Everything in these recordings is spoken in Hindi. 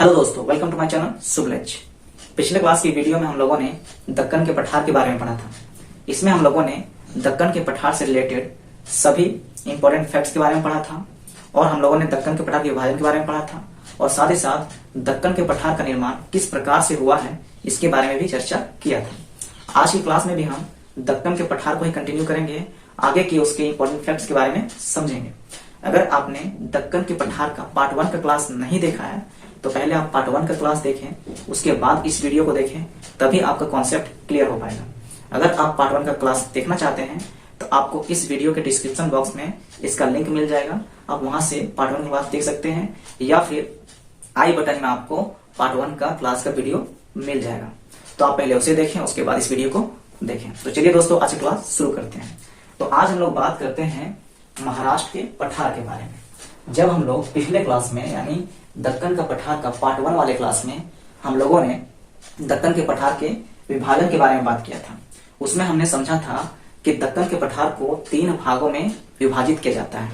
हेलो दोस्तों, वेलकम टू माय चैनल सुबलेज। पिछले क्लास की वीडियो में हम लोगों ने दक्कन के पठार के बारे में पढ़ा था। इसमें हम लोगों ने दक्कन के पठार से रिलेटेड सभी इंपॉर्टेंट फैक्ट्स के बारे में पढ़ा था और हम लोगों ने दक्कन के पठार के विभाजन के बारे में पढ़ा था और साथ ही साथ दक्कन के पठार का निर्माण किस प्रकार से हुआ है इसके बारे में भी चर्चा किया था। आज की क्लास में भी हम दक्कन के पठार को ही कंटिन्यू करेंगे, आगे की उसके इंपॉर्टेंट फैक्ट्स के बारे में समझेंगे। अगर आपने दक्कन के पठार का पार्ट 1 का क्लास नहीं देखा है तो पहले आप पार्ट 1 का क्लास देखें, उसके बाद इस वीडियो को देखें, तभी आपका कॉन्सेप्ट क्लियर हो पाएगा। अगर आप पार्ट 1 का क्लास देखना चाहते हैं तो आपको इस वीडियो के डिस्क्रिप्शन बॉक्स में इसका लिंक मिल जाएगा, आप वहां से पार्ट 1 का क्लास देख सकते हैं या फिर आई बटन में आपको पार्ट 1 का क्लास का वीडियो मिल जाएगा। तो आप पहले उसे देखें, उसके बाद इस वीडियो को देखें। तो चलिए दोस्तों, आज की क्लास शुरू करते हैं। तो आज हम लोग बात करते हैं महाराष्ट्र के पठार के बारे में। जब हम लोग पिछले क्लास में यानी दक्कन का पठार का पार्ट 1 वाले क्लास में हम लोगों ने दक्कन के पठार के विभाजन के बारे में बात किया था, उसमें हमने समझा था कि दक्कन के पठार को 3 भागों में विभाजित किया जाता है।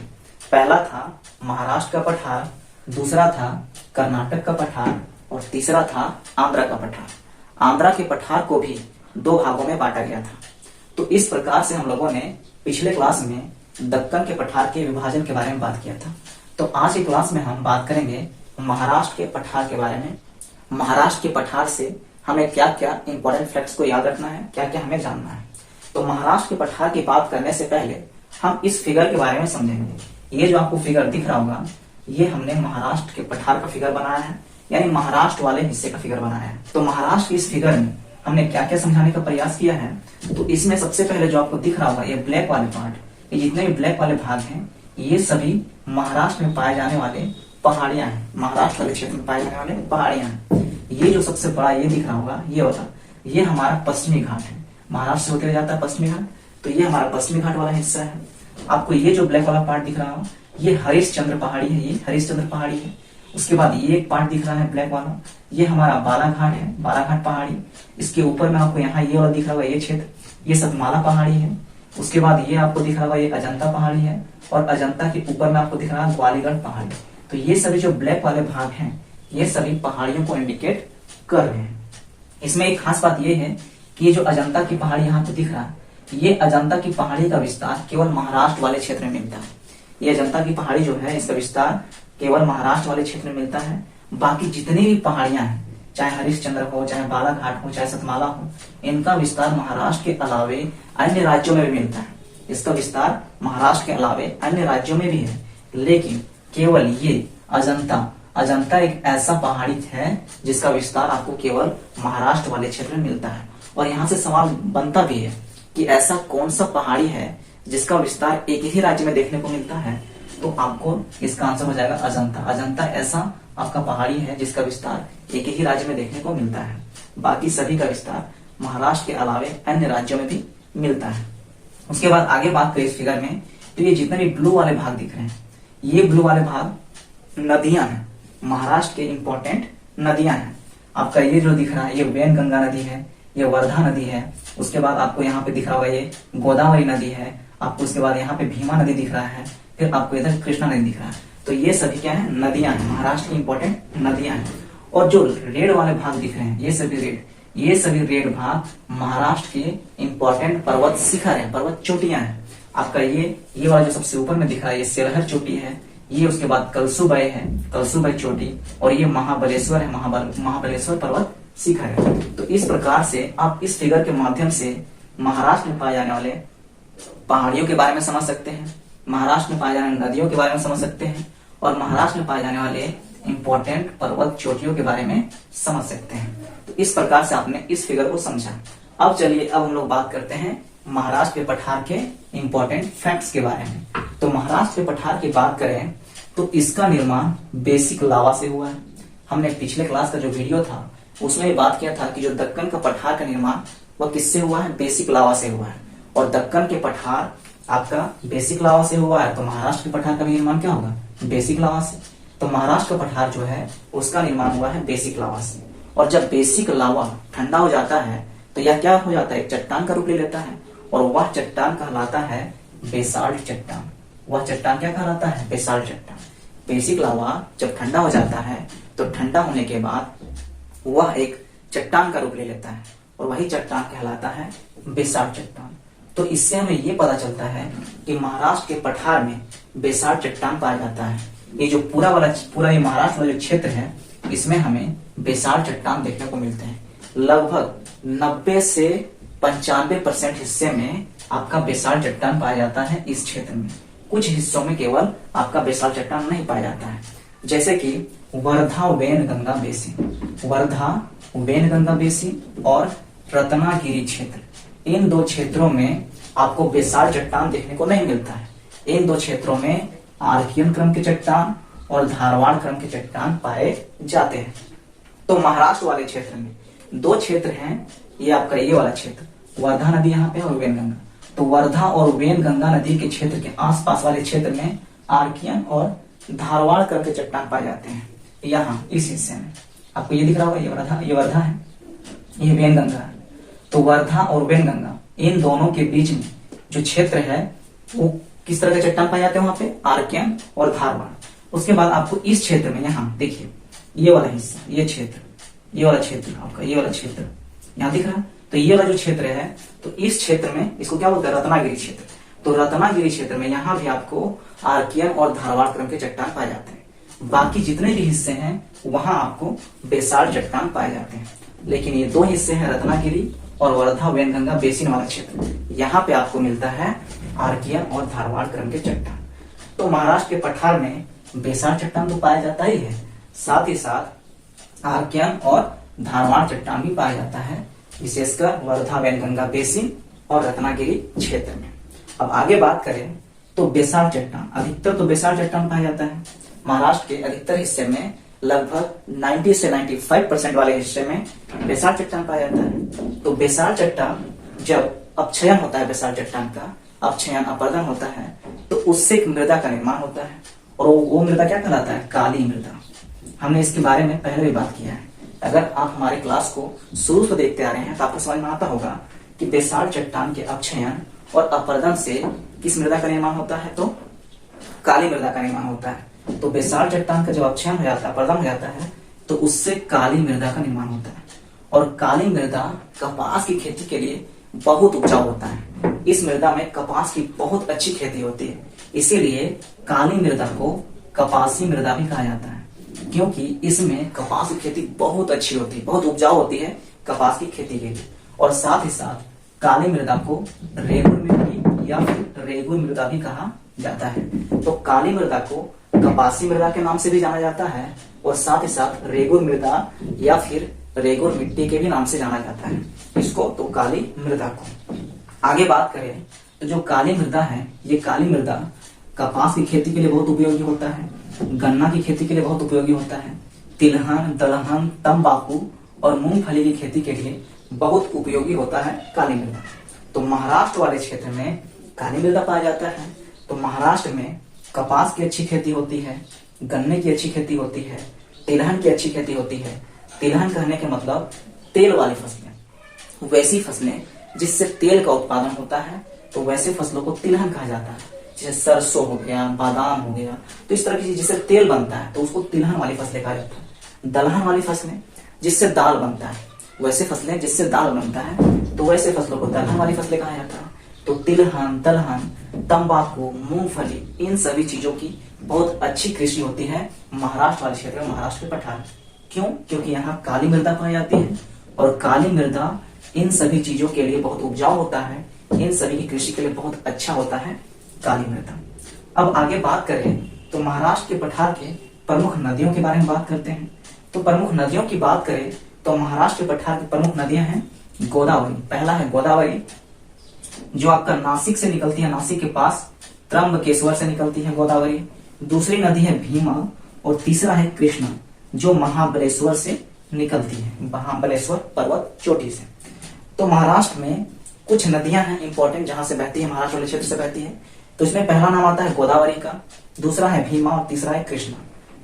पहला था महाराष्ट्र का पठार, दूसरा था कर्नाटक का पठार और तीसरा था आंध्रा का पठार। आंध्रा के पठार को भी 2 भागों में बांटा गया था। तो इस प्रकार से हम लोगों ने पिछले क्लास में दक्कन के पठार के विभाजन के बारे में बात किया था। तो आज की क्लास में हम बात करेंगे महाराष्ट्र के पठार के बारे में। महाराष्ट्र के पठार से हमें क्या क्या इंपॉर्टेंट फैक्ट्स को याद रखना है, क्या क्या हमें जानना है। तो महाराष्ट्र के पठार की बात करने से पहले हम इस फिगर के बारे में समझेंगे। ये जो आपको फिगर दिख रहा होगा, ये हमने महाराष्ट्र के पठार का फिगर बनाया है, यानी महाराष्ट्र वाले हिस्से का फिगर बनाया है। तो महाराष्ट्र की इस फिगर में हमने क्या क्या समझाने का प्रयास किया है। तो इसमें सबसे पहले जो आपको दिख रहा होगा, ये ब्लैक वाले पार्ट, ये जितने भी ब्लैक वाले भाग हैं, ये सभी महाराष्ट्र में पाए जाने वाले पहाड़ियां हैं। महाराष्ट्र वाले क्षेत्र में पाए जाने वाले पहाड़ियां हैं। ये जो सबसे बड़ा ये दिख रहा होगा, ये वाला, ये हमारा पश्चिमी घाट है। महाराष्ट्र से होते हुए जाता है पश्चिमी घाट, तो ये हमारा पश्चिमी घाट वाला हिस्सा है। आपको ये जो ब्लैक वाला पार्ट दिख रहा हो, ये हरिश्चंद्र पहाड़ी है, ये हरिश्चंद्र पहाड़ी है। उसके बाद ये एक पार्ट दिख रहा है ब्लैक वाला, ये हमारा बालाघाट है, बालाघाट पहाड़ी। इसके ऊपर में आपको यहाँ ये वाला दिख रहा होगा, ये क्षेत्र, ये सतमाला पहाड़ी है। उसके बाद ये आपको दिख रहा होगा, ये अजंता पहाड़ी है और अजंता के ऊपर में आपको दिख रहा है ग्वालीगढ़ पहाड़ी। तो ये सभी जो ब्लैक वाले भाग हैं, ये सभी पहाड़ियों को इंडिकेट कर रहे हैं। इसमें एक खास बात ये है कि ये जो अजंता की पहाड़ी यहाँ पे दिख रहा है, ये अजंता की पहाड़ी का विस्तार केवल महाराष्ट्र वाले क्षेत्र में मिलता है। ये अजंता की पहाड़ी जो है, इसका विस्तार केवल महाराष्ट्र वाले क्षेत्र में मिलता है। बाकी जितनी भी पहाड़ियां हैं, चाहे हरिश्चंद्र हो, चाहे बालाघाट हो, चाहे सतमाला हो, इनका विस्तार महाराष्ट्र के अलावे अन्य राज्यों में भी मिलता है। इसका विस्तार महाराष्ट्र के अलावे अन्य राज्यों में भी है, लेकिन केवल ये अजंता एक ऐसा पहाड़ी है जिसका विस्तार आपको केवल महाराष्ट्र वाले क्षेत्र में मिलता है। और यहाँ से सवाल बनता भी है कि ऐसा कौन सा पहाड़ी है जिसका विस्तार एक ही राज्य में देखने को मिलता है। तो आपको इसका आंसर हो जाएगा अजंता। अजंता ऐसा आपका पहाड़ी है जिसका विस्तार एक ही राज्य में देखने को मिलता है। बाकी सभी का विस्तार महाराष्ट्र के अलावे अन्य राज्यों में भी मिलता है। उसके बाद आगे बात करें इस फिगर में, तो ये जितने भी ब्लू वाले भाग दिख रहे हैं, ये ब्लू वाले भाग नदियां हैं, महाराष्ट्र के इंपॉर्टेंट नदियां हैं। आपका ये जो दिख रहा है, ये वैनगंगा नदी है, ये वर्धा नदी है। उसके बाद आपको यहाँ पे दिख रहा होगा, ये गोदावरी नदी है। आपको उसके बाद यहाँ पे भीमा नदी दिख रहा है, फिर आपको इधर कृष्णा नदी दिख रहा है। तो ये सभी क्या है, नदियां हैं, महाराष्ट्र की इंपॉर्टेंट नदियां हैं। और जो रेड वाले भाग दिख रहे हैं, ये सभी रेड भाग महाराष्ट्र के इंपॉर्टेंट पर्वत शिखर है, पर्वत चोटियां हैं। आपका ये वाला जो सबसे ऊपर में दिख रहा है, ये सेलहर चोटी है। ये उसके बाद कलसुबई है, कलसुबई चोटी, और ये महाबलेश्वर है, महाबलेश्वर पर्वत शिखर है। तो इस प्रकार से आप इस फिगर के माध्यम से महाराष्ट्र में पाए जाने वाले पहाड़ियों के बारे में समझ सकते हैं, महाराष्ट्र में पाए जाने वाली नदियों के बारे में समझ सकते हैं और महाराष्ट्र में पाए जाने वाले इंपॉर्टेंट पर्वत चोटियों के बारे में समझ सकते हैं। तो इस प्रकार से आपने इस फिगर को समझा। अब चलिए, अब हम लोग बात करते हैं महाराष्ट्र के पठार के इंपॉर्टेंट फैक्ट्स के बारे में। तो महाराष्ट्र के पठार की बात करें तो इसका निर्माण बेसिक लावा से हुआ है। हमने पिछले क्लास का जो वीडियो था उसमें बात किया था कि जो दक्कन का पठार का निर्माण वह किससे हुआ है, बेसिक लावा से हुआ है। और दक्कन के पठार आपका बेसिक लावा से हुआ है, तो महाराष्ट्र के पठार का निर्माण क्या होगा, बेसिक लावा से। तो महाराष्ट्र का पठार जो है उसका निर्माण हुआ है बेसिक लावा से। और जब बेसिक लावा ठंडा हो जाता है तो यह क्या हो जाता है, एक चट्टान का रूप ले लेता है और वह चट्टान कहलाता है बेसाल्ट चट्टान। वह चट्टान क्या कहलाता है, बेसाल्ट चट्टान। बेसिक लावा जब ठंडा हो जाता है तो ठंडा होने के बाद वह एक चट्टान का रूप ले लेता है और वही चट्टान कहलाता है बेसाल्ट चट्टान। तो इससे हमें ये पता चलता है कि महाराष्ट्र के पठार में बेसाल्ट चट्टान पाया जाता है। ये जो पूरा ये महाराष्ट्र वाला जो क्षेत्र है, इसमें हमें बेसाल्ट चट्टान देखने को मिलते हैं। लगभग 90 से 95% हिस्से में आपका बेसाल्ट चट्टान पाया जाता है इस क्षेत्र में। कुछ हिस्सों में केवल आपका बेसाल्ट चट्टान नहीं पाया जाता है, जैसे कि वर्धा वेनगंगा बेसिन, वर्धा वेनगंगा बेसिन और रत्नागिरी क्षेत्र। इन दो क्षेत्रों में आपको बेसाल्ट चट्टान देखने को नहीं मिलता है। इन दो क्षेत्रों में आर्कियन क्रम के चट्टान और धारवाड़ क्रम के चट्टान पाए जाते हैं। तो महाराष्ट्र वाले क्षेत्र में दो क्षेत्र हैं, ये आपका ये वाला क्षेत्र वर्धा नदी यहाँ पे और वेनगंगा। तो वर्धा और वेनगंगा नदी के क्षेत्र के आसपास वाले क्षेत्र में आर्कियन और धारवाड़ क्रम के चट्टान पाए जाते हैं। यहाँ इस हिस्से में आपको ये दिख रहा होगा, ये वर्धा है, ये वेनगंगा है। तो वर्धा और वेनगंगा इन दोनों के बीच में जो क्षेत्र है वो किस तरह के चट्टान पाए जाते हैं वहां पे, आर्कियन और धारवाड़। उसके बाद आपको इस क्षेत्र में यहाँ देखिए ये वाला हिस्सा, ये क्षेत्र, ये वाला क्षेत्र आपका, ये वाला क्षेत्र यहाँ दिख रहा है। तो ये वाला जो क्षेत्र है, तो इस क्षेत्र में इसको क्या बोलते हैं, रत्नागिरी क्षेत्र। तो रत्नागिरी क्षेत्र में यहाँ भी आपको आर्कियन और धारवाड़ क्रम के चट्टान पाए जाते हैं। बाकी जितने भी हिस्से हैं वहां आपको बेसाल्ट चट्टान पाए जाते हैं। लेकिन ये दो हिस्से हैं, रत्नागिरी और वर्धा वेनगंगा बेसिन वाला क्षेत्र, यहाँ पे आपको मिलता है आर्कियन और धारवाड़ क्रम के चट्टान। तो महाराष्ट्र के पठार में बेसाल्ट चट्टान तो पाया जाता ही है, साथ ही साथ आर्कियन और धारवाड़ चट्टान भी पाया जाता है, विशेषकर वर्धा वेनगंगा बेसिन और रत्नागिरी क्षेत्र में। अब आगे बात करें तो बेसाल्ट चट्टान, अधिकतर तो बेसाल्ट चट्टान पाया जाता है महाराष्ट्र के अधिकतर हिस्से में। लगभग 90 से 95% वाले हिस्से में बेसाल्ट चट्टान पाया जाता है। तो बेसाल्ट चट्टान जब अपक्षयन होता है, बेसाल्ट चट्टान का अपक्षयन अपरदन होता है, तो उससे एक मृदा का निर्माण होता है और वो मृदा क्या कहलाता है, काली मृदा। हमने इसके बारे में पहले भी बात किया है। अगर आप हमारे क्लास को शुरू से देखते आ रहे हैं तो आपको समझ में आता होगा कि बेसाल्ट चट्टान के अपक्षयन और अपरदन से किस मृदा का निर्माण होता है, तो काली मृदा का निर्माण होता है। तो बेसाल्ट चट्टान का जब अपक्षयन हो जाता है, अपरदन हो जाता है, तो उससे काली मृदा का निर्माण होता है। और काली मृदा कपास की खेती के लिए बहुत उपजाऊ होता है। इस मृदा में कपास की बहुत अच्छी खेती होती है, इसीलिए काली मृदा को कपासी मृदा भी कहा जाता है, क्योंकि इसमें कपास की खेती बहुत अच्छी होती है, बहुत उपजाऊ होती है कपास की खेती के लिए। और साथ ही साथ काली मृदा को रेगुर मिट्टी या फिर रेगुर मृदा भी कहा जाता है। तो काली मृदा को कपासी मृदा के नाम से भी जाना जाता है और साथ ही साथ रेगुर मृदा या फिर रेगुर मिट्टी के भी नाम से जाना जाता है इसको, तो काली मृदा को। आगे बात करें तो जो काली मृदा है, ये काली मृदा कपास की खेती के लिए बहुत उपयोगी होता है, गन्ना की खेती के लिए बहुत उपयोगी होता है, तिलहन, दलहन, तंबाकू और मूंगफली की खेती के लिए बहुत उपयोगी होता है काली मृदा। तो महाराष्ट्र वाले क्षेत्र में काली मृदा पाया जाता है। तो महाराष्ट्र में कपास की अच्छी खेती होती है, गन्ने की अच्छी खेती होती है, तिलहन की अच्छी खेती होती है। तिलहन कहने के मतलब तेल वाली फसलें, वैसी फसलें जिससे तेल का उत्पादन होता है, तो वैसे फसलों को तिलहन कहा जाता है। जैसे सरसों हो गया, बादाम हो गया, तो इस तरह की चीज जिससे तेल बनता है तो उसको तिलहन वाली फसलें कहा जाता है। दलहन वाली फसलें जिससे दाल बनता है, वैसे फसलें जिससे दाल बनता है, तो वैसे फसलों को दलहन वाली फसलें कहा जाता है। तो तिलहन, दलहन, तंबाकू, मूंगफली, इन सभी चीजों की बहुत अच्छी कृषि होती है महाराष्ट्र वाले क्षेत्र में, महाराष्ट्र के पठार। क्यों? क्योंकि यहाँ काली मृदा पाई जाती है और काली मृदा इन सभी चीजों के लिए बहुत उपजाऊ होता है, इन सभी की कृषि के लिए बहुत अच्छा होता है काली मृदा। अब आगे बात करें तो महाराष्ट्र के पठार के प्रमुख नदियों के बारे में बात करते हैं। तो प्रमुख नदियों की बात करें तो महाराष्ट्र के पठार की प्रमुख नदियां हैं गोदावरी। पहला है गोदावरी, जो आपका नासिक से निकलती है, नासिक के पास त्र्यंबकेश्वर से निकलती है गोदावरी। दूसरी नदी है भीमा और तीसरा है कृष्णा, जो महाबलेश्वर से निकलती है, महाबलेश्वर पर्वत चोटी से। तो महाराष्ट्र में कुछ नदियां हैं इंपॉर्टेंट जहां से बहती है, महाराष्ट्र वाले क्षेत्र से बहती है। तो इसमें पहला नाम आता है गोदावरी का, दूसरा है भीमा और तीसरा है कृष्णा।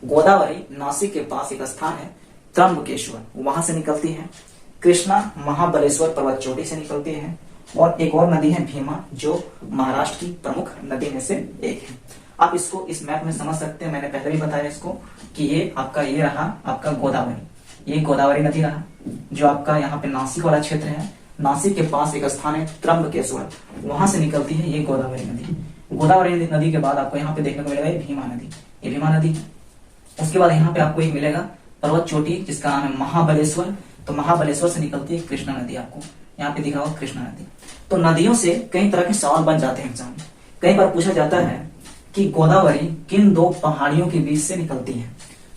गोदावरी नासिक के पास एक स्थान है त्र्यंबकेश्वर, वहां से निकलती है। कृष्णा महाबलेश्वर पर्वत चोटी से निकलती है और एक और नदी है भीमा, जो महाराष्ट्र की प्रमुख नदी में से एक है। आप इसको इस मैप में समझ सकते हैं, मैंने पहले भी बताया इसको कि ये आपका ये रहा आपका गोदावरी, ये गोदावरी नदी रहा जो आपका यहाँ पे नासिक वाला क्षेत्र है। नासिक के पास एक स्थान है त्र्यंबकेश्वर, वहां से निकलती है ये गोदावरी नदी। गोदावरी नदी के बाद आपको यहाँ पे देखने को मिलेगा ये भीमा नदी, ये भीमा नदी। उसके बाद यहाँ पे आपको एक मिलेगा पर्वत चोटी जिसका नाम है महाबलेश्वर, तो महाबलेश्वर से निकलती है कृष्णा नदी, आपको यहाँ पे दिख रहा होगा कृष्णा नदी। तो नदियों से कई तरह के सवाल बन जाते हैं एग्जाम में। कई बार पूछा जाता है कि गोदावरी किन दो पहाड़ियों के बीच से निकलती है।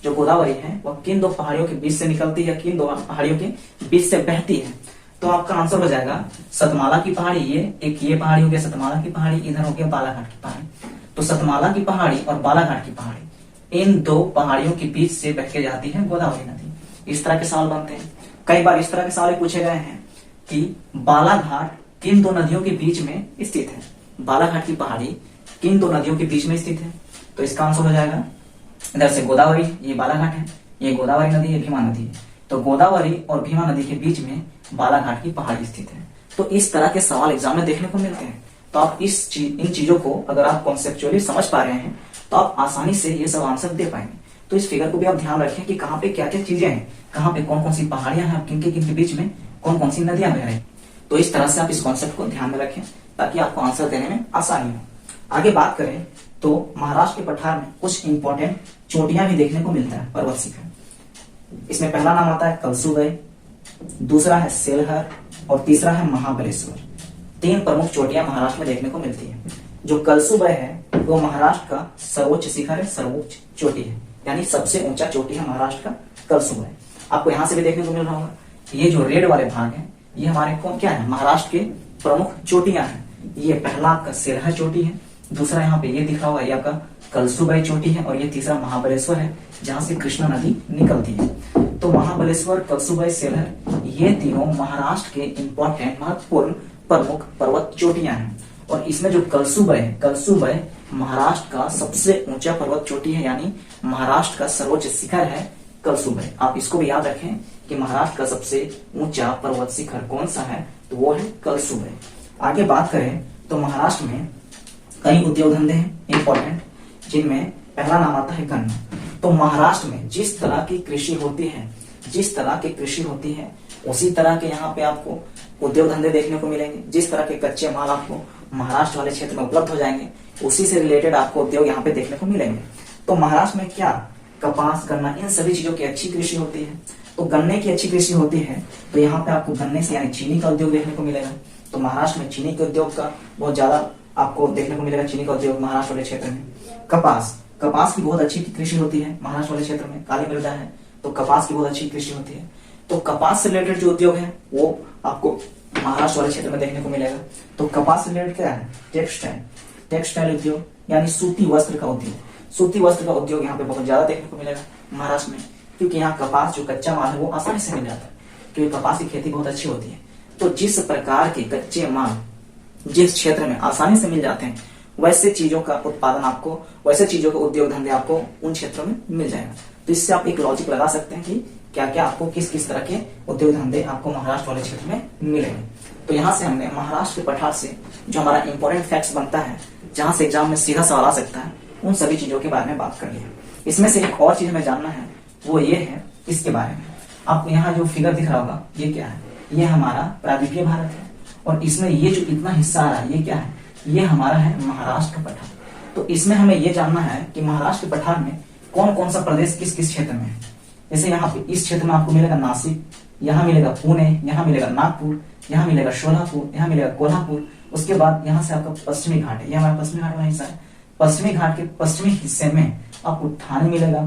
जो गोदावरी है वह किन दो पहाड़ियों के बीच से निकलती है, किन दो पहाड़ियों के बीच से बहती है। तो आपका आंसर हो जाएगा सतमाला की पहाड़ी, ये पहाड़ी हो गया सतमाला की पहाड़ी, इधर हो गया बालाघाट की पहाड़ी। तो सतमाला की पहाड़ी और बालाघाट की पहाड़ी, इन दो पहाड़ियों के बीच से बह के जाती है गोदावरी नदी। इस तरह के सवाल बनते हैं। कई बार इस तरह के सवाल पूछे गए हैं कि बालाघाट किन दो नदियों के बीच में स्थित है, बालाघाट की पहाड़ी किन दो नदियों के बीच में स्थित है। तो इसका आंसर हो जाएगा इधर से गोदावरी, ये बालाघाट है, ये गोदावरी नदी, ये भीमा नदी है। तो गोदावरी और भीमा नदी के बीच में बालाघाट की पहाड़ी स्थित है। तो इस तरह के सवाल एग्जाम में देखने को मिलते हैं। तो आप इन चीजों को अगर आप कॉन्सेप्चुअली समझ पा रहे हैं तो आप आसानी से ये सब आंसर दे पाएंगे। तो इस फिगर को भी आप ध्यान रखें कि कहाँ पे क्या क्या चीजें हैं, कहाँ पे कौन कौन सी पहाड़ियां हैं, किन के बीच में कौन कौन सी नदियां बह रही। तो इस तरह से आप इस कॉन्सेप्ट को ध्यान में रखें ताकि आपको आंसर देने में आसानी हो। आगे बात करें तो महाराष्ट्र के पठार में कुछ इंपॉर्टेंट चोटियां भी देखने को मिलता है, पर्वत शिखर। इसमें पहला नाम आता है कलसुगई, दूसरा है सेलहर और तीसरा है महाबलेश्वर। तीन प्रमुख चोटियां महाराष्ट्र में देखने को मिलती है। जो कलसुगई है वो महाराष्ट्र का सर्वोच्च शिखर है, सर्वोच्च चोटी है, यानी सबसे ऊंचा चोटी है महाराष्ट्र का कलसुगई। आपको यहां से भी देखने को मिल रहा होगा। ये जो रेड वाले भाग है ये हमारे कौन क्या है, महाराष्ट्र के प्रमुख चोटियां हैं। ये पहला आपका सेलहर चोटी है, दूसरा यहाँ पे ये दिख रहा होगा ये आपका कलसुगई चोटी है, और ये तीसरा महाबलेश्वर है जहां से कृष्णा नदी निकलती है। तो महाबलेश्वर, कलसुगई, सेलहर ये तीनों महाराष्ट्र के इंपॉर्टेंट महत्वपूर्ण प्रमुख पर्वत चोटियां हैं। और इसमें जो कलसुगई महाराष्ट्र का सबसे ऊंचा पर्वत चोटी है, यानी महाराष्ट्र का सर्वोच्च शिखर है कलसुगई। आप इसको भी याद रखें कि महाराष्ट्र का सबसे ऊंचा पर्वत शिखर कौन सा है, तो वो है कलसुगई। आगे बात करें तो महाराष्ट्र में कई उद्योग धंधे हैं इंपॉर्टेंट, जिनमें पहला नाम आता है गन्ना। तो महाराष्ट्र में जिस तरह की कृषि होती है, उसी तरह के यहाँ पे आपको उद्योग धंधे देखने को मिलेंगे। जिस तरह के कच्चे माल आपको महाराष्ट्र वाले क्षेत्र में उपलब्ध हो जाएंगे, उसी से रिलेटेड आपको उद्योग यहाँ पे देखने को मिलेंगे। तो महाराष्ट्र में क्या कपास, गन्ना, इन सभी चीजों की अच्छी कृषि होती है। तो गन्ने की अच्छी कृषि होती है तो यहाँ पे आपको गन्ने से यानी चीनी का उद्योग देखने को मिलेगा। तो महाराष्ट्र में चीनी के उद्योग का बहुत ज्यादा आपको देखने को मिलेगा, चीनी का उद्योग महाराष्ट्र वाले क्षेत्र में। कपास की बहुत अच्छी कृषि होती है महाराष्ट्र वाले क्षेत्र में, काली मृदा है तो कपास की बहुत अच्छी कृषि होती है। तो कपास से रिलेटेड जो उद्योग है वो आपको महाराष्ट्र वाले क्षेत्र में देखने को मिलेगा। तो कपास से रिलेटेड क्या है, टेक्सटाइल उद्योग, यानी सूती वस्त्र का उद्योग यहाँ पे बहुत ज्यादा देखने को मिलेगा महाराष्ट्र में, क्योंकि यहाँ कपास जो कच्चा माल है वो आसानी से मिल जाता है, क्योंकि कपास की खेती बहुत अच्छी होती है। तो जिस प्रकार के कच्चे माल जिस क्षेत्र में आसानी से मिल जाते हैं, वैसे चीजों का उत्पादन आपको, वैसे चीजों के उद्योग धंधे आपको उन क्षेत्रों में मिल जाएगा। तो इससे आप एक लॉजिक लगा सकते हैं कि क्या क्या आपको किस किस तरह के उद्योग धंधे आपको महाराष्ट्र वाले क्षेत्र में मिलेंगे। तो यहाँ से हमने महाराष्ट्र के पठार से जो हमारा इंपॉर्टेंट फैक्ट्स बनता है, जहां से एग्जाम में सीधा सवाल आ सकता है, उन सभी चीजों के बारे में बात कर लिया। इसमें से एक और चीज हमें जानना है, वो ये है इसके बारे में। आपको यहाँ जो फिगर दिख रहा होगा ये क्या है, ये हमारा प्रायद्वीपीय भारत है, और इसमें ये जो इतना हिस्सा आ रहा है ये क्या है, ये हमारा है महाराष्ट्र का पठार। तो इसमें हमें ये जानना है कि महाराष्ट्र के पठार में कौन कौन सा प्रदेश किस किस क्षेत्र में है। जैसे यहाँ पे इस क्षेत्र में आपको मिलेगा नासिक, यहाँ मिलेगा पुणे, यहाँ मिलेगा नागपुर, यहाँ मिलेगा सोलापुर, यहाँ मिलेगा कोल्हापुर। उसके बाद यहाँ से आपका पश्चिमी घाट है, ये हमारा पश्चिमी घाट वाला हिस्सा है। पश्चिमी घाट के पश्चिमी हिस्से में आपको ठाणे मिलेगा,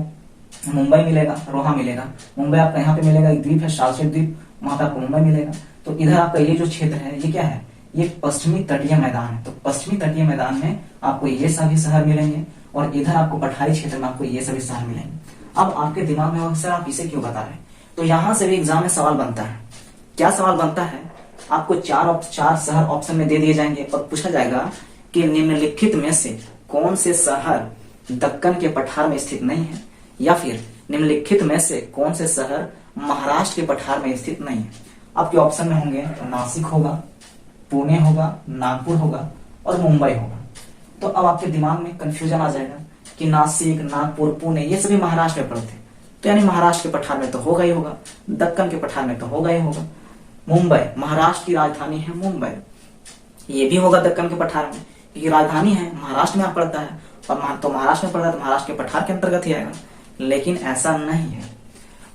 मुंबई मिलेगा, रोहा मिलेगा। मुंबई आपका यहाँ पे मिलेगा, एक द्वीप है सालसेट द्वीप, वहां पे आपको मुंबई मिलेगा। तो इधर आपका ये जो क्षेत्र है ये क्या है, ये पश्चिमी तटीय मैदान है। तो पश्चिमी तटीय मैदान में आपको ये सभी शहर मिलेंगे, और इधर आपको पठारी क्षेत्र में आपको ये सभी शहर मिलेंगे। अब आपके दिमाग में सर आप इसे क्यों बता रहे हैं, तो यहाँ से भी एग्जाम में सवाल बनता है। क्या सवाल बनता है, आपको चार शहर ऑप्शन में दे दिए जाएंगे और पूछा जाएगा कि निम्नलिखित में से कौन से शहर दक्कन के पठार में स्थित नहीं है, या फिर निम्नलिखित में से कौन से शहर महाराष्ट्र के पठार में स्थित नहीं है। आपके ऑप्शन में होंगे तो नासिक होगा, पुणे होगा, नागपुर होगा और मुंबई होगा। तो अब आपके दिमाग में कंफ्यूजन आ जाएगा कि नासिक, नागपुर, पुणे ये सभी महाराष्ट्र में पड़ते हैं, तो यानी महाराष्ट्र के पठार में तो होगा ही होगा, दक्कन के पठार में तो होगा ही होगा। मुंबई, महाराष्ट्र की राजधानी है मुंबई, ये भी होगा दक्कन के पठार में, क्योंकि राजधानी है महाराष्ट्र में आप पड़ता है, और तो महाराष्ट्र में पड़ता है तो महाराष्ट्र के पठार के अंतर्गत ही आएगा। लेकिन ऐसा नहीं है,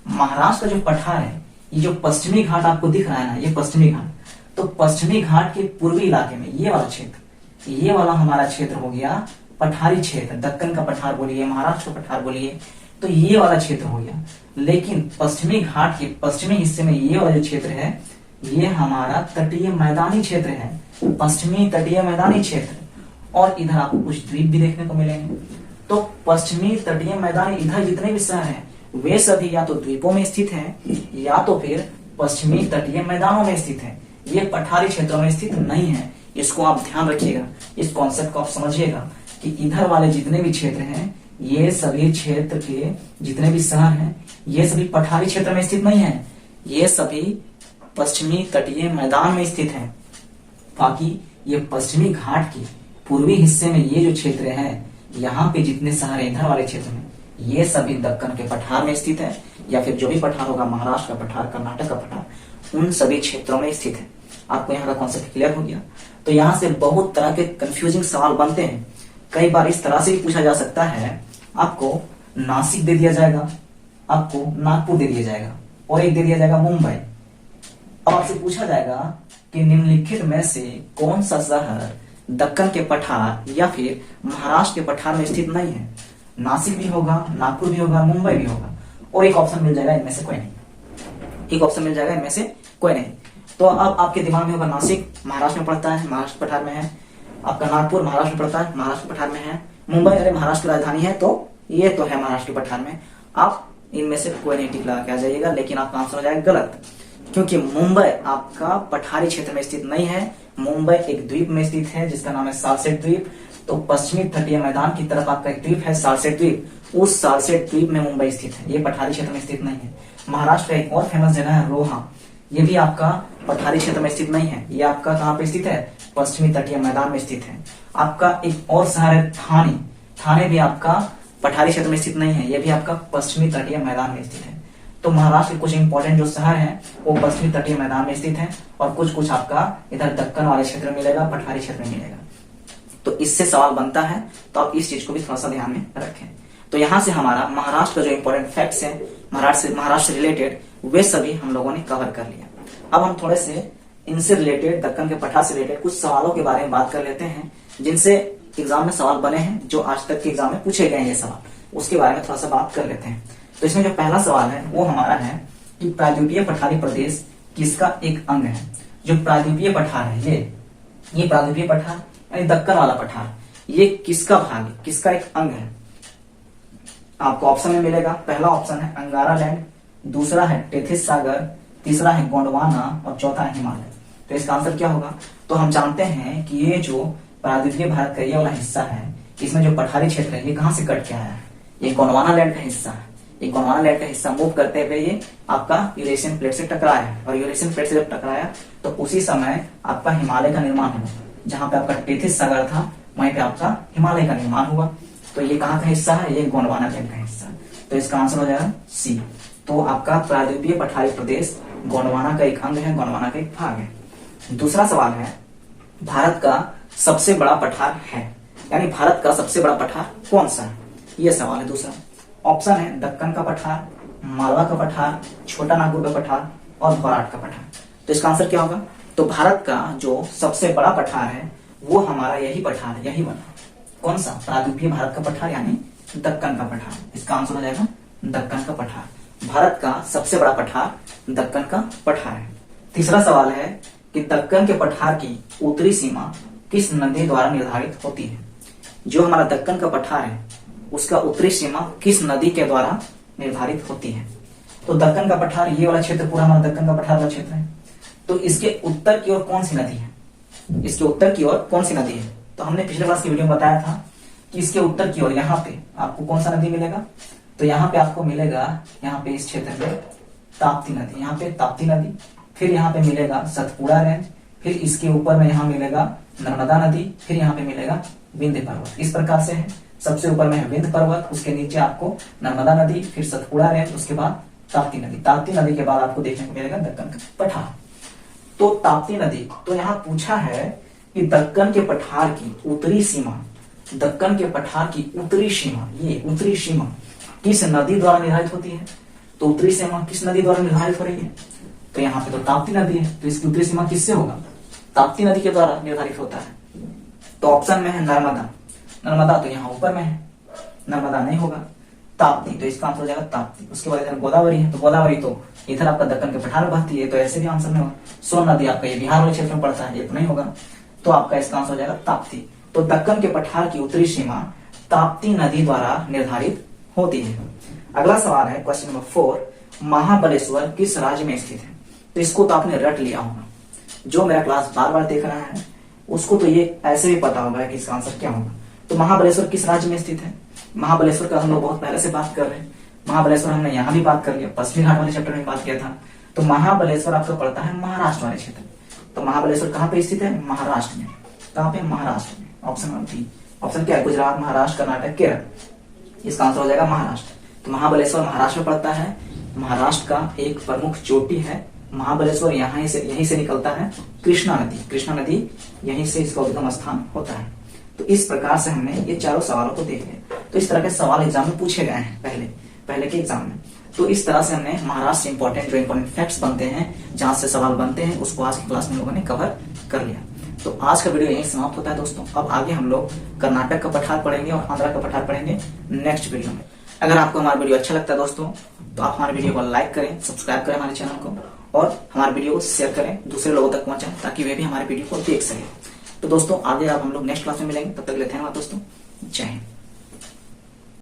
महाराष्ट्र का जो पठार है, ये जो पश्चिमी घाट आपको दिख रहा है ना, ये पश्चिमी घाट, तो पश्चिमी घाट के पूर्वी इलाके में ये वाला क्षेत्र, ये वाला हमारा क्षेत्र हो गया पठारी क्षेत्र, दक्कन का पठार बोलिए, महाराष्ट्र का पठार बोलिए, तो ये वाला क्षेत्र हो गया। लेकिन पश्चिमी घाट के पश्चिमी हिस्से में ये वाला जो क्षेत्र है, ये हमारा तटीय मैदानी क्षेत्र है, पश्चिमी तटीय मैदानी क्षेत्र। और इधर आपको कुछ द्वीप भी देखने को मिलेंगे। तो पश्चिमी तटीय मैदानी इधर जितने भी शहर हैं, वे सभी या तो द्वीपों में स्थित हैं या तो फिर पश्चिमी तटीय मैदानों में स्थित हैं। ये पठारी क्षेत्रों में स्थित नहीं है। इसको आप ध्यान रखिएगा, इस कॉन्सेप्ट को आप समझिएगा कि इधर वाले जितने भी क्षेत्र हैं, ये सभी क्षेत्र के जितने भी शहर हैं, ये सभी पठारी क्षेत्र में स्थित नहीं है, ये सभी पश्चिमी तटीय मैदान में स्थित हैं। बाकी ये पश्चिमी घाट के पूर्वी हिस्से में ये जो क्षेत्र है, यहाँ पे जितने शहर है इधर वाले क्षेत्र में, ये सभी दक्कन के पठार में स्थित है, या फिर जो भी पठार होगा, महाराष्ट्र का पठार, कर्नाटक का पठार, उन सभी क्षेत्रों में स्थित है। आपको यहाँ का कॉन्सेप्ट क्लियर हो गया। तो यहाँ से बहुत तरह के कंफ्यूजिंग सवाल बनते हैं। कई बार इस तरह से भी पूछा जा सकता है, आपको नासिक दे दिया जाएगा, आपको नागपुर दे दिया जाएगा, और एक दे दिया जाएगा मुंबई। अब आपसे पूछा जाएगा कि निम्नलिखित में से कौन सा शहर दक्कन के पठार या फिर महाराष्ट्र के पठार में स्थित नहीं है। नासिक भी होगा, नागपुर भी होगा, मुंबई भी होगा, और एक ऑप्शन मिल जाएगा इनमें से कोई नहीं, एक ऑप्शन मिल जाएगा इनमें से कोई नहीं। तो अब आपके दिमाग में होगा नासिक महाराष्ट्र में पड़ता है, महाराष्ट्र पठार में है, आपका नागपुर महाराष्ट्र में पड़ता है, महाराष्ट्र पठार में है, मुंबई अरे महाराष्ट्र की राजधानी है, तो ये तो है महाराष्ट्र पठार में। आप इनमें से कोई नहीं टिक लगा के आ जाइएगा, लेकिन आपका आंसर हो जाएगा गलत, क्योंकि मुंबई आपका पठारी क्षेत्र में स्थित नहीं है। मुंबई एक द्वीप में स्थित है जिसका नाम है सालसेट द्वीप। तो पश्चिमी तटीय मैदान की तरफ आपका एक द्वीप है सालसेट द्वीप, उस सालसेट द्वीप में मुंबई स्थित है, ये पठारी क्षेत्र में स्थित नहीं है। महाराष्ट्र का एक और फेमस जगह है रोहा, ये भी आपका पठारी क्षेत्र में स्थित नहीं है, ये आपका कहाँ पे स्थित है, पश्चिमी तटीय मैदान में स्थित है। आपका एक और शहर है थाने, थाने भी आपका पठारी क्षेत्र में स्थित नहीं है, ये भी आपका पश्चिमी तटीय मैदान में स्थित है। तो महाराष्ट्र के कुछ इंपॉर्टेंट जो शहर हैं वो पश्चिमी तटीय मैदान में स्थित हैं, और कुछ कुछ आपका इधर दक्कन वाले क्षेत्र में मिलेगा, पठारी क्षेत्र में मिलेगा। तो इससे सवाल बनता है, तो आप इस चीज को भी थोड़ा सा ध्यान में रखें। तो यहाँ से हमारा महाराष्ट्र का जो इंपॉर्टेंट फैक्ट्स है महाराष्ट्र से रिलेटेड, वे सभी हम लोगों ने कवर कर लिया। अब हम थोड़े से इनसे रिलेटेड, दक्कन के पठार से रिलेटेड कुछ सवालों के बारे में बात कर लेते हैं, जिनसे एग्जाम में सवाल बने हैं, जो आज तक के एग्जाम में पूछे गए हैं ये सवाल, उसके बारे में थोड़ा सा बात कर लेते हैं। तो इसमें जो पहला सवाल है वो हमारा है कि प्रायद्वीपीय पठारी प्रदेश किसका एक अंग है। जो प्रायद्वीपीय पठार है, ये प्रायद्वीपीय पठार यानी दक्कन वाला पठार, ये किसका भाग है, किसका एक अंग है। आपको ऑप्शन में मिलेगा, पहला ऑप्शन है अंगारा लैंड, दूसरा है टेथिस सागर, तीसरा है गोंडवाना, और चौथा है हिमालय। तो इसका आंसर क्या होगा। तो हम जानते हैं कि ये जो प्रायद्वीपीय भारत का ये वाला हिस्सा है, इसमें जो पठारी क्षेत्र है, ये कहाँ से कट के आया है, ये गोंडवाना लैंड का हिस्सा है। ये गोंडवाना लैंड का हिस्सा मूव करते हुए ये आपका यूरेशियन प्लेट से टकराया, और यूरेशियन प्लेट से जब टकराया तो उसी समय आपका हिमालय का निर्माण हुआ। जहां पे आपका टेथिस सागर था, वहीं पे आपका हिमालय का निर्माण हुआ। तो ये कहाँ का हिस्सा है, ये गोंडवाना लैंड का हिस्सा। तो इसका आंसर हो जाएगा सी। तो आपका प्रायद्वीपीय पठारी प्रदेश गोंडवाना का एक अंग है, गोंडवाना का एक भाग है। दूसरा सवाल है, भारत का सबसे बड़ा पठार है, यानी भारत का सबसे बड़ा पठार कौन सा है, ये सवाल है दूसरा। ऑप्शन है दक्कन का पठार, मालवा का पठार, छोटा नागपुर का पठार, और घोराट का पठार। तो इसका आंसर क्या होगा। तो भारत का जो सबसे बड़ा पठार है वो हमारा यही पठार है, यही बना। कौन सा, प्रायद्वीपीय भारत का पठार यानी दक्कन का पठार। इसका आंसर हो जाएगा दक्कन का पठार। भारत का सबसे बड़ा पठार दक्कन का पठार है। तीसरा सवाल है कि दक्कन के पठार की उत्तरी सीमा किस नदी द्वारा निर्धारित होती है। जो हमारा दक्कन का पठार है उसका उत्तरी सीमा किस नदी के द्वारा निर्धारित होती है। तो दक्कन का पठार, ये वाला क्षेत्र पूरा हमारा दक्कन का पठार वाला क्षेत्र है। तो इसके उत्तर की ओर कौन सी नदी है, इसके उत्तर की ओर कौन सी नदी है। तो हमने पिछले क्लास की वीडियो में बताया था कि इसके उत्तर की ओर यहाँ पे आपको कौन सा नदी मिलेगा। तो यहाँ पे आपको मिलेगा, यहाँ पे इस क्षेत्र में ताप्ती नदी, यहाँ पे ताप्ती नदी, फिर यहाँ पे मिलेगा सतपुड़ा रेंज, फिर इसके ऊपर में यहाँ मिलेगा नर्मदा नदी, फिर यहाँ पे मिलेगा विंध्य पर्वत। इस प्रकार से है, सबसे ऊपर में है विंध्य पर्वत, उसके नीचे आपको नर्मदा नदी, फिर सतपुड़ा रेंज, उसके बाद ताप्ती नदी। ताप्ती नदी के बाद आपको देखने को मिलेगा दक्कन का पठार। तो ताप्ती नदी, तो यहाँ पूछा है कि दक्कन के पठार की उत्तरी सीमा, दक्कन के पठार की उत्तरी सीमा, ये उत्तरी सीमा किस नदी द्वारा निर्धारित होती है? तो उत्तरी सीमा किस नदी द्वारा निर्धारित हो रही है? तो यहाँ पे तो ताप्ती नदी है, तो इसकी उत्तरी सीमा किससे होगा? ताप्ती नदी के द्वारा निर्धारित होता है। तो ऑप्शन में है नर्मदा, नर्मदा तो यहाँ ऊपर में है, नर्मदा नहीं होगा। ताप्ती, तो इसका आंसर हो जाएगा ताप्ती। उसके बाद इधर गोदावरी है, तो गोदावरी तो इधर आपका दक्कन के पठार में बहती है, तो ऐसे भी आंसर में होगा। सोन नदी आपका ये बिहार वाले क्षेत्र में पड़ता है, ये तो नहीं होगा, तो आपका इसका आंसर हो जाएगा ताप्ती। तो दक्कन के पठार की उत्तरी सीमा ताप्ती नदी द्वारा निर्धारित होती है। अगला सवाल है क्वेश्चन नंबर 4, महाबलेश्वर किस राज्य में स्थित है? तो इसको तो आपने रट लिया होगा, जो मेरा क्लास बार बार देख रहा है उसको तो ये ऐसे भी पता होगा कि इसका आंसर क्या होगा। तो महाबलेश्वर किस राज्य में स्थित है? महाबलेश्वर का हम लोग बहुत पहले से बात कर रहे हैं, महाबलेश्वर हमने यहाँ भी बात कर लिया, पश्चिमी घाट वाले चैप्टर में बात किया था। तो महाबलेश्वर आपका पड़ता है महाराष्ट्र वाले क्षेत्र। तो महाबलेश्वर कहाँ पे स्थित है? महाराष्ट्र में। कहाँ पे? महाराष्ट्र में। Option number 3। ऑप्शन क्या है? गुजरात, महाराष्ट्र, कर्नाटक, केरल। इसका आंसर हो जाएगा महाराष्ट्र। तो महाबलेश्वर महाराष्ट्र में पड़ता है, महाराष्ट्र का एक प्रमुख चोटी है महाबलेश्वर। यहीं से निकलता है कृष्णा नदी, कृष्णा नदी यहीं से इसका उद्गम स्थान होता है। तो इस प्रकार से हमने ये चारों सवालों को देख लिया। तो इस तरह के सवाल एग्जाम में पूछे गए हैं पहले के एग्जाम में। तो इस तरह से हमने महाराष्ट्र से जो इंपॉर्टेंट फैक्ट्स बनते हैं, जहां से सवाल बनते हैं, उसको आज की क्लास में लोगों ने कवर कर लिया। तो आज का वीडियो यहीं समाप्त होता है दोस्तों। अब आगे हम लोग कर्नाटक का पठार पढ़ेंगे और आंध्रा का पठार पढ़ेंगे नेक्स्ट वीडियो में। अगर आपको हमारा वीडियो अच्छा लगता है दोस्तों, तो आप हमारे वीडियो को लाइक करें, सब्सक्राइब करें हमारे चैनल को, और हमारे वीडियो को शेयर करें, दूसरे लोगों तक पहुंचाएं, ताकि वे भी हमारे वीडियो को देख सकें। तो दोस्तों आगे आप हम लोग नेक्स्ट क्लास में मिलेंगे, तब तक के लिए धन्यवाद दोस्तों, जय हिंद।